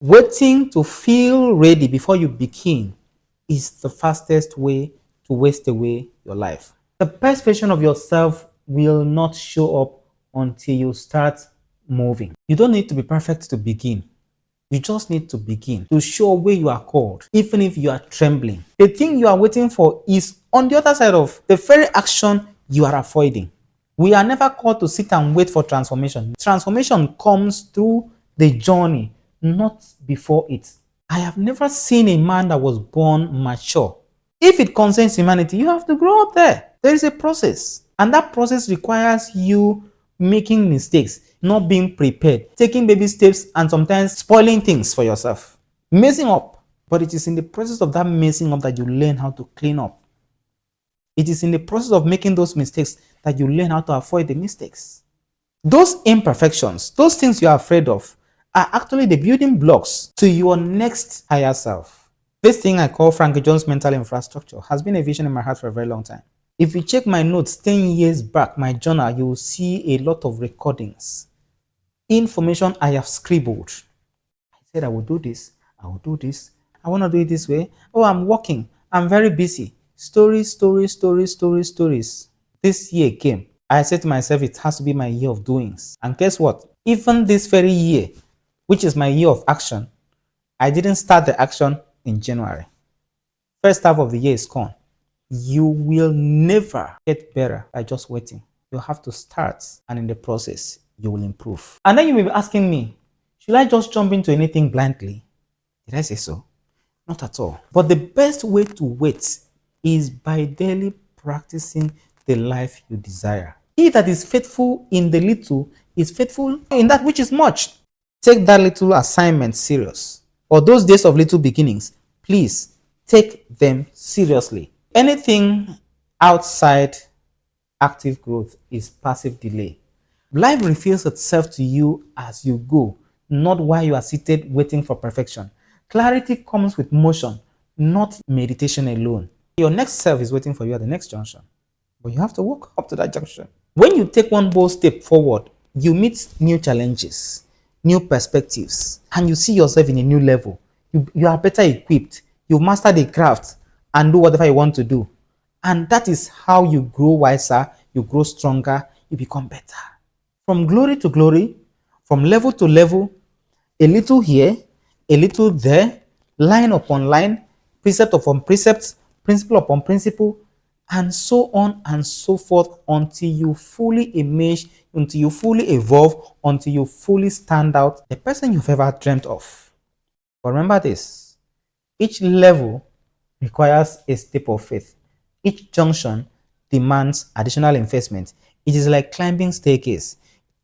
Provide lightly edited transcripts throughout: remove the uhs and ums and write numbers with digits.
Waiting to feel ready before you begin is the fastest way to waste away your life. The best version of yourself will not show up until you start moving. You don't need to be perfect to begin. You just need to begin to show where you are called, even if you are trembling. The thing you are waiting for is on the other side of the very action you are avoiding. We are never called to sit and wait for transformation. Transformation comes through the journey, not before it. I have never seen a man that was born mature. If it concerns humanity, you have to grow up there. There is a process. And that process requires you making mistakes, not being prepared, taking baby steps, and sometimes spoiling things for yourself, messing up. But it is in the process of that messing up that you learn how to clean up. It is in the process of making those mistakes that you learn how to avoid the mistakes. Those imperfections, those things you are afraid of, are actually the building blocks to your next higher self. This thing I call Frankie Jones mental infrastructure has been a vision in my heart for a very long time. If you check my notes 10 years back, my journal, you will see a lot of recordings, information I have scribbled. I said I will do this, I will do this, I want to do it this way. Oh, I'm working, I'm very busy. Stories, stories, stories, stories, stories. This year came. I said to myself, it has to be my year of doings. And guess what? Even this very year, which is my year of action, I didn't start the action in January. First half of the year is gone. You will never get better by just waiting. You have to start, and in the process, you will improve. And then you may be asking me, should I just jump into anything blindly? Did I say so? Not at all. But the best way to wait is by daily practicing the life you desire. He that is faithful in the little is faithful in that which is much. Take that little assignment serious. Or those days of little beginnings, please take them seriously. Anything outside active growth is passive delay. Life reveals itself to you as you go, not while you are seated waiting for perfection. Clarity comes with motion, not meditation alone. Your next self is waiting for you at the next junction, but you have to walk up to that junction. When you take one bold step forward, you meet new challenges, new perspectives, and you see yourself in a new level. You are better equipped. You've mastered the craft and do whatever you want to do. And that is how you grow wiser, you grow stronger, you become better. From glory to glory, from level to level, a little here, a little there, line upon line, precept upon precept, principle upon principle, and so on and so forth until you fully emerge, until you fully evolve, until you fully stand out the person you've ever dreamt of. But remember this, each level requires a step of faith. Each junction demands additional investment. It is like climbing staircase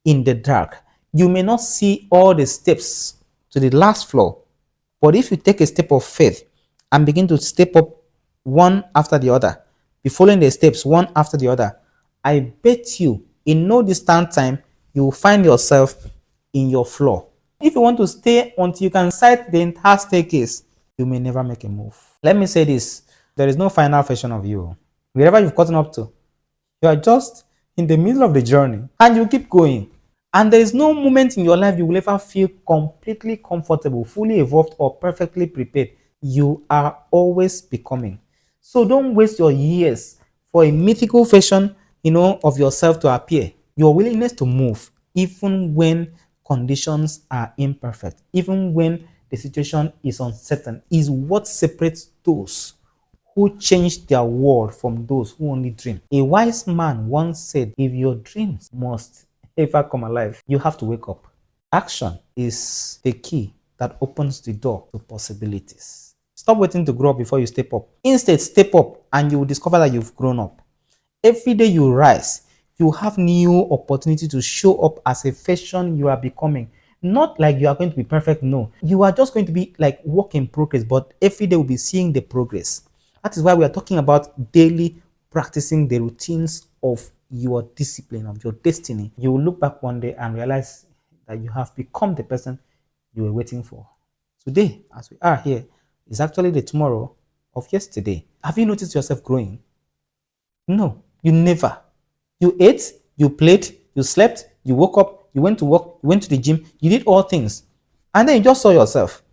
in the dark. You may not see all the steps to the last floor, but if you take a step of faith and begin to step up one after the other, be following the steps one after the other, I bet you in no distant time you will find yourself in your floor. If you want to stay until you can sight the entire staircase, you may never make a move. Let me say this, there is no final version of you. Wherever you've gotten up to, you are just in the middle of the journey and you keep going. And there is no moment in your life you will ever feel completely comfortable, fully evolved, or perfectly prepared. You are always becoming. So don't waste your years for a mythical version, of yourself to appear. Your willingness to move, even when conditions are imperfect, even when the situation is uncertain, is what separates those who change their world from those who only dream. A wise man once said, if your dreams must ever come alive, you have to wake up. Action is the key that opens the door to possibilities. Stop waiting to grow up before you step up. Instead, step up and you will discover that you've grown up. Every day you rise, you have new opportunity to show up as a version you are becoming. Not like you are going to be perfect, no. You are just going to be like work in progress, but every day we'll be seeing the progress. That is why we are talking about daily practicing the routines of your discipline, of your destiny. You will look back one day and realize that you have become the person you were waiting for. Today, as we are here, is actually the tomorrow of yesterday. Have you noticed yourself growing? No, you never. You ate, you played, you slept, you woke up, you went to work, you went to the gym, you did all things. And then you just saw yourself.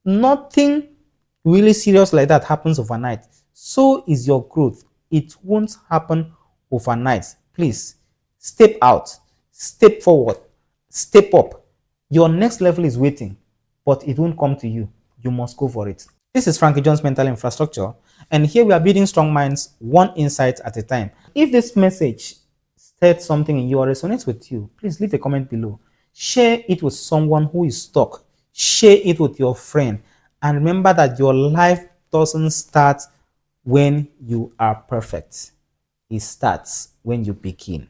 Nothing really serious like that happens overnight. So is your growth. It won't happen overnight. Please step out, step forward, step up. Your next level is waiting, but it won't come to you. You must go for it. This is Frankie John's Mental Infrastructure, and here we are building strong minds one insight at a time. If this message stirred something in you or resonates with you, please leave a comment below. Share it with someone who is stuck. Share it with your friend. And remember that your life doesn't start when you are perfect. It starts when you begin.